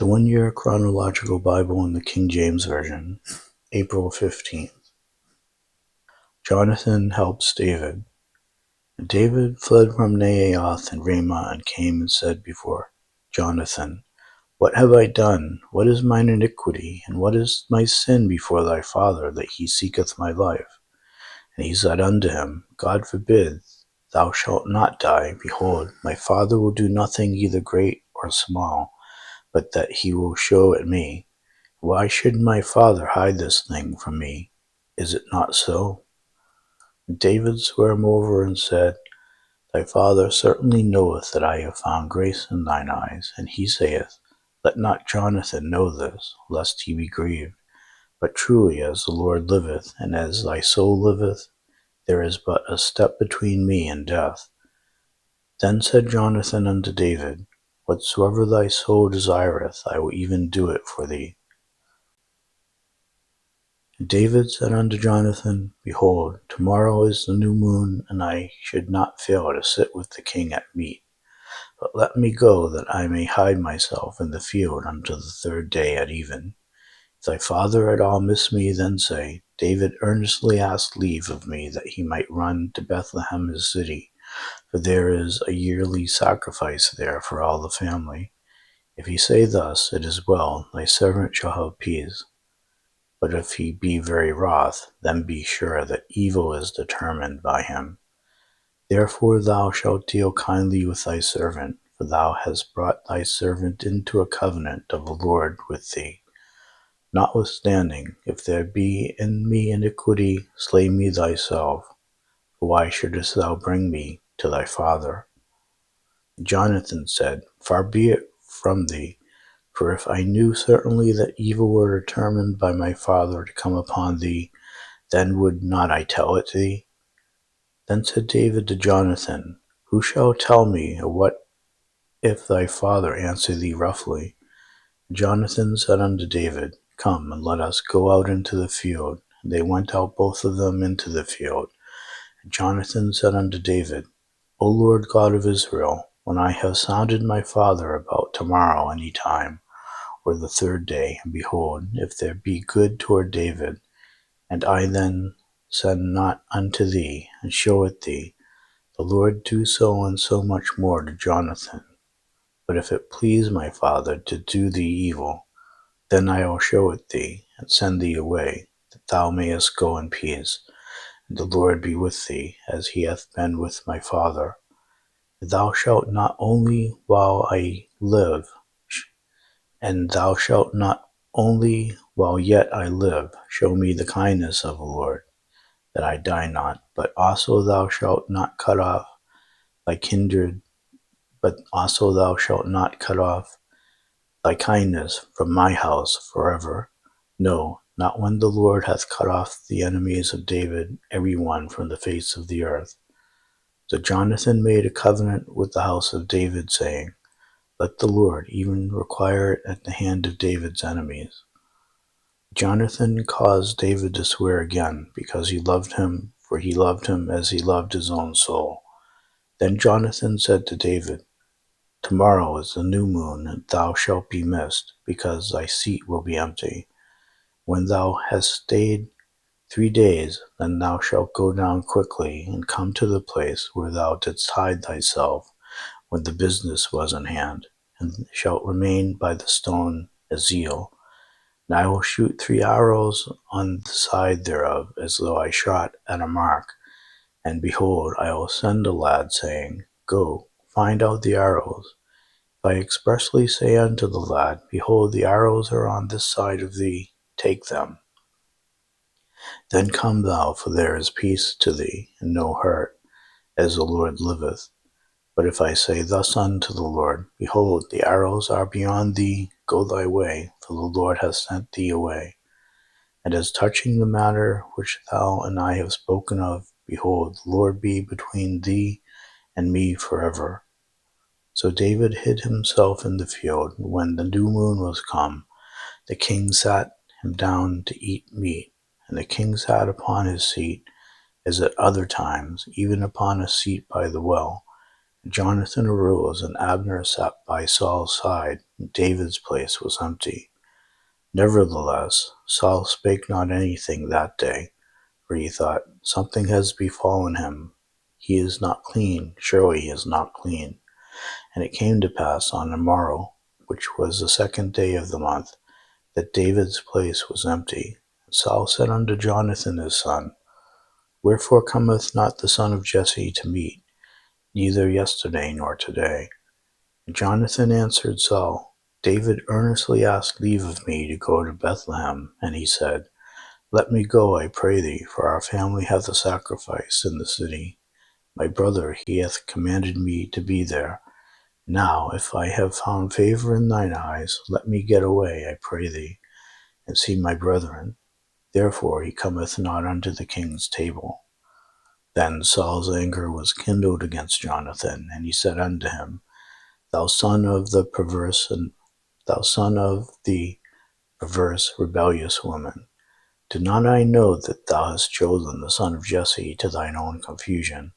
The 1-Year Chronological Bible in the King James Version, April 15th. Jonathan helps David. And David fled from Naioth and Ramah and came and said before Jonathan, What have I done? What is mine iniquity? And what is my sin before thy father, that he seeketh my life? And he said unto him, God forbid, thou shalt not die. Behold, my father will do nothing either great or small, but that he will show it me. Why should my father hide this thing from me? Is it not so? And David sware him over and said, Thy father certainly knoweth that I have found grace in thine eyes. And he saith, Let not Jonathan know this, lest he be grieved. But truly as the Lord liveth, and as thy soul liveth, there is but a step between me and death. Then said Jonathan unto David, Whatsoever thy soul desireth, I will even do it for thee. And David said unto Jonathan, Behold, tomorrow is the new moon, and I should not fail to sit with the king at meat. But let me go, that I may hide myself in the field unto the third day at even. If thy father at all miss me, then say, David earnestly asked leave of me, that he might run to Bethlehem his city, for there is a yearly sacrifice there for all the family. If he say thus, It is well, thy servant shall have peace. But if he be very wroth, then be sure that evil is determined by him. Therefore thou shalt deal kindly with thy servant, for thou hast brought thy servant into a covenant of the Lord with thee. Notwithstanding, if there be in me iniquity, slay me thyself. For why shouldest thou bring me to thy father? Jonathan said, Far be it from thee. For if I knew certainly that evil were determined by my father to come upon thee, then would not I tell it thee? Then said David to Jonathan, Who shall tell me, or what if thy father answer thee roughly? Jonathan said unto David, Come, and let us go out into the field. And they went out both of them into the field. And Jonathan said unto David, O Lord God of Israel, when I have sounded my father about tomorrow any time, or the third day, and behold, if there be good toward David, and I then send not unto thee, and show it thee, the Lord do so and so much more to Jonathan. But if it please my father to do thee evil, then I will show it thee, and send thee away, that thou mayest go in peace, and the Lord be with thee, as he hath been with my father. Thou shalt not only while I live, and thou shalt not only while yet I live, show me the kindness of the Lord, that I die not, but also thou shalt not cut off thy kindred, but also thou shalt not cut off thy kindness from my house forever. No, not when the Lord hath cut off the enemies of David, every one from the face of the earth. So Jonathan made a covenant with the house of David, saying, Let the Lord even require it at the hand of David's enemies. Jonathan caused David to swear again, because he loved him, for he loved him as he loved his own soul. Then Jonathan said to David, Tomorrow is the new moon, and thou shalt be missed, because thy seat will be empty. When thou hast stayed 3 days, then thou shalt go down quickly, and come to the place where thou didst hide thyself when the business was in hand, and shalt remain by the stone Ezel. And I will shoot 3 arrows on the side thereof, as though I shot at a mark. And behold, I will send a lad, saying, Go, find out the arrows. If I expressly say unto the lad, Behold, the arrows are on this side of thee, take them. Then come thou, for there is peace to thee, and no hurt, as the Lord liveth. But if I say thus unto the Lord, Behold, the arrows are beyond thee, go thy way, for the Lord hath sent thee away. And as touching the matter which thou and I have spoken of, behold, the Lord be between thee and me forever. So David hid himself in the field, and when the new moon was come, the king sat him down to eat meat, and the king sat upon his seat, as at other times, even upon a seat by the well. And Jonathan arose, and Abner sat by Saul's side, and David's place was empty. Nevertheless, Saul spake not anything that day, for he thought, something has befallen him. He is not clean, surely he is not clean. And it came to pass on the morrow, which was the 2nd day of the month, that David's place was empty. And Saul said unto Jonathan his son, Wherefore cometh not the son of Jesse to meat, neither yesterday nor today? And Jonathan answered Saul, David earnestly asked leave of me to go to Bethlehem, and he said, Let me go, I pray thee, for our family hath a sacrifice in the city. My brother, he hath commanded me to be there. Now, if I have found favor in thine eyes, let me get away, I pray thee, and see my brethren. Therefore he cometh not unto the king's table. Then Saul's anger was kindled against Jonathan, and he said unto him, Thou son of the perverse, rebellious woman, did not I know that thou hast chosen the son of Jesse to thine own confusion,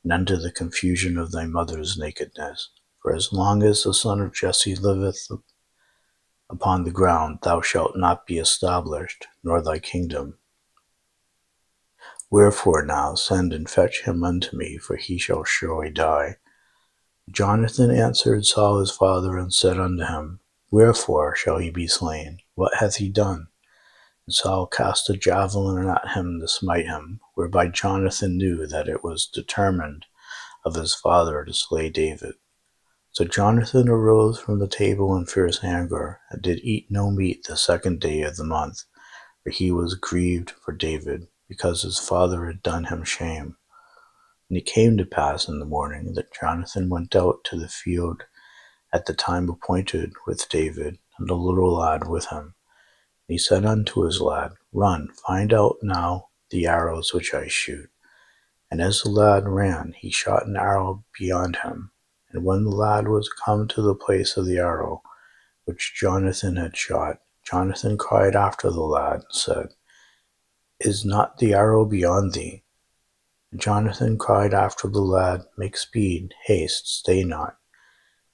and unto the confusion of thy mother's nakedness? For as long as the son of Jesse liveth upon the ground, thou shalt not be established, nor thy kingdom. Wherefore now send and fetch him unto me, for he shall surely die. Jonathan answered Saul his father, and said unto him, Wherefore shall he be slain? What hath he done? And Saul cast a javelin at him to smite him, whereby Jonathan knew that it was determined of his father to slay David. So Jonathan arose from the table in fierce anger, and did eat no meat the 2nd day of the month, for he was grieved for David, because his father had done him shame. And it came to pass in the morning that Jonathan went out to the field at the time appointed with David, and a little lad with him. And he said unto his lad, Run, find out now the arrows which I shoot. And as the lad ran, he shot an arrow beyond him. And when the lad was come to the place of the arrow which Jonathan had shot, Jonathan cried after the lad, and said, Is not the arrow beyond thee? And Jonathan cried after the lad, Make speed, haste, stay not.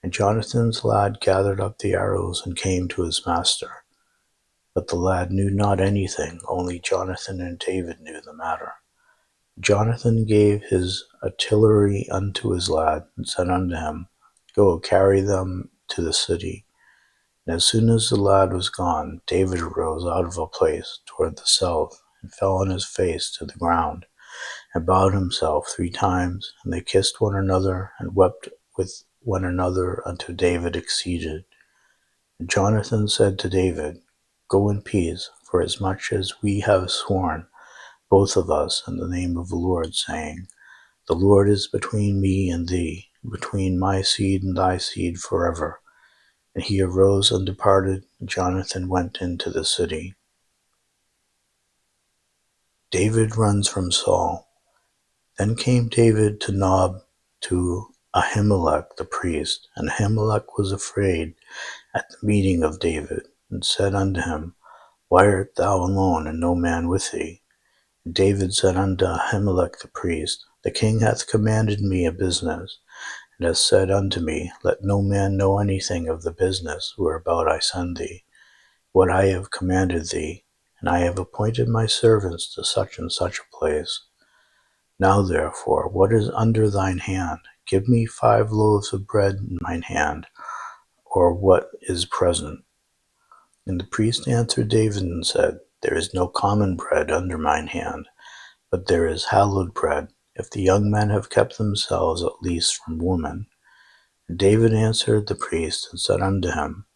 And Jonathan's lad gathered up the arrows and came to his master. But the lad knew not anything, only Jonathan and David knew the matter. Jonathan gave his artillery unto his lad, and said unto him, Go, carry them to the city. And as soon as the lad was gone, David arose out of a place toward the south, and fell on his face to the ground, and bowed himself 3 times. And they kissed one another, and wept with one another until David exceeded. And Jonathan said to David, Go in peace, for as much as we have sworn, both of us, in the name of the Lord, saying, The Lord is between me and thee, between my seed and thy seed forever. And he arose and departed, and Jonathan went into the city. David runs from Saul. Then came David to Nob, to Ahimelech the priest, and Ahimelech was afraid at the meeting of David, and said unto him, Why art thou alone, and no man with thee? And David said unto Ahimelech the priest, The king hath commanded me a business, and hath said unto me, Let no man know anything of the business whereabout I send thee, what I have commanded thee, and I have appointed my servants to such and such a place. Now therefore, what is under thine hand? Give me 5 loaves of bread in mine hand, or what is present. And the priest answered David and said, There is no common bread under mine hand, but there is hallowed bread, if the young men have kept themselves at least from women. And David answered the priest and said unto him,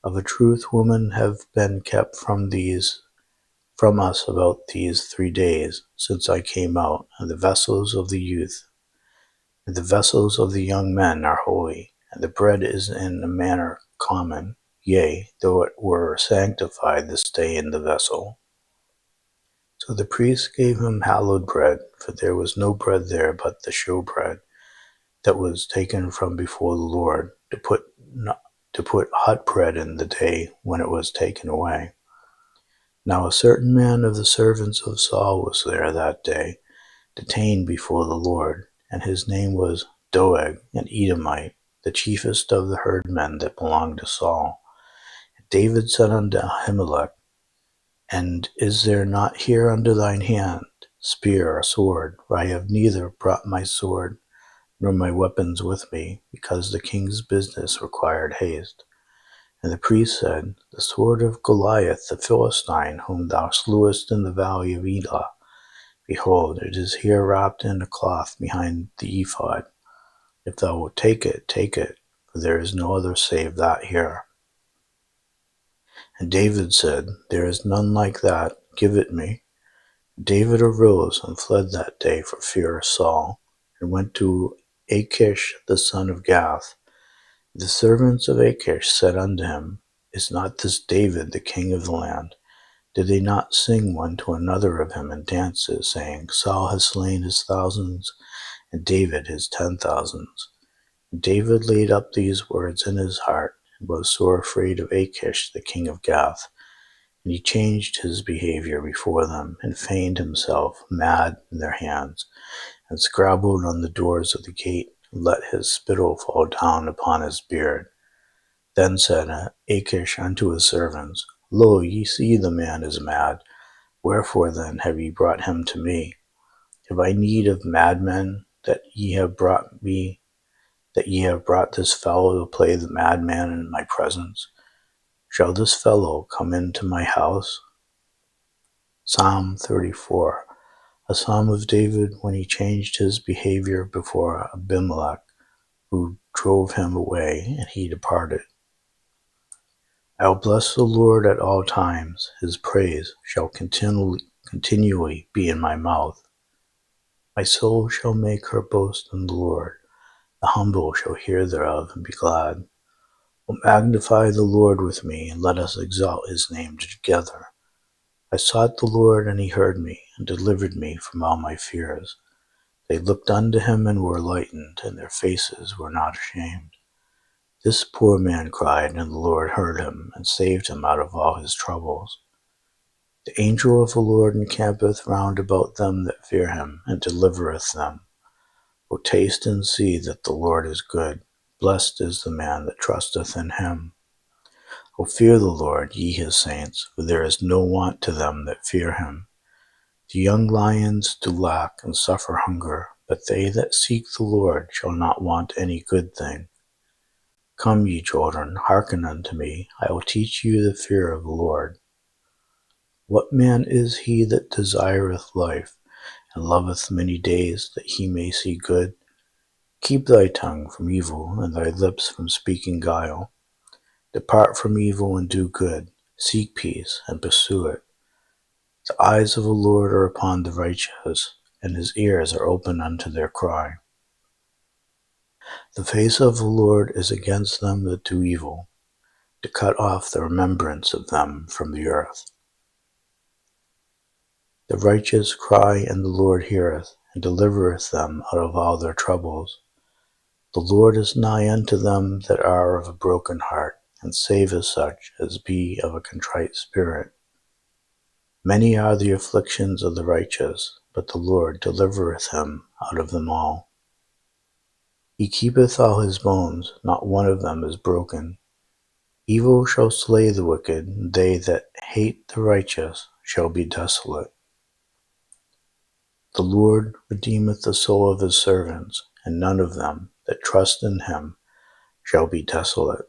Of a truth women have been kept from us about these 3 days, since I came out, and the vessels of the youth and the vessels of the young men are holy, and the bread is in a manner common, yea, though it were sanctified this day in the vessel. So the priest gave him hallowed bread, for there was no bread there but the showbread that was taken from before the Lord, to put hot bread in the day when it was taken away. Now a certain man of the servants of Saul was there that day, detained before the Lord, and his name was Doeg, an Edomite, the chiefest of the herdmen that belonged to Saul. David said unto Ahimelech, And is there not here under thine hand spear or sword? For I have neither brought my sword nor my weapons with me, because the king's business required haste. And the priest said, The sword of Goliath the Philistine, whom thou slewest in the valley of Elah. Behold, it is here wrapped in a cloth behind the ephod. If thou wilt take it, for there is no other save that here. And David said, There is none like that, give it me. David arose and fled that day for fear of Saul, and went to Achish the son of Gath. The servants of Achish said unto him, Is not this David the king of the land? Did they not sing one to another of him in dances, saying, Saul has slain his thousands, and David his 10,000s? David laid up these words in his heart, and was sore afraid of Achish the king of Gath. And he changed his behavior before them, and feigned himself mad in their hands, and scrabbled on the doors of the gate, and let his spittle fall down upon his beard. Then said Achish unto his servants, Lo, ye see the man is mad. Wherefore then have ye brought him to me? Have I need of madmen, that ye have brought this fellow to play the madman in my presence? Shall this fellow come into my house? Psalm 34. A psalm of David when he changed his behavior before Abimelech, who drove him away, and he departed. I will bless the Lord at all times. His praise shall continually be in my mouth. My soul shall make her boast in the Lord. The humble shall hear thereof and be glad. O magnify the Lord with me, and let us exalt his name together. I sought the Lord, and he heard me, and delivered me from all my fears. They looked unto him and were lightened, and their faces were not ashamed. This poor man cried, and the Lord heard him, and saved him out of all his troubles. The angel of the Lord encampeth round about them that fear him, and delivereth them. O taste and see that the Lord is good. Blessed is the man that trusteth in him. O fear the Lord, ye his saints, for there is no want to them that fear him. The young lions do lack and suffer hunger, but they that seek the Lord shall not want any good thing. Come, ye children, hearken unto me. I will teach you the fear of the Lord. What man is he that desireth life, and loveth many days, that he may see good? Keep thy tongue from evil, and thy lips from speaking guile. Depart from evil and do good. Seek peace and pursue it. The eyes of the Lord are upon the righteous, and his ears are open unto their cry. The face of the Lord is against them that do evil, to cut off the remembrance of them from the earth. The righteous cry, and the Lord heareth, and delivereth them out of all their troubles. The Lord is nigh unto them that are of a broken heart, and saveth such as be of a contrite spirit. Many are the afflictions of the righteous, but the Lord delivereth him out of them all. He keepeth all his bones, not one of them is broken. Evil shall slay the wicked, and they that hate the righteous shall be desolate. The Lord redeemeth the soul of his servants, and none of them that trust in him shall be desolate.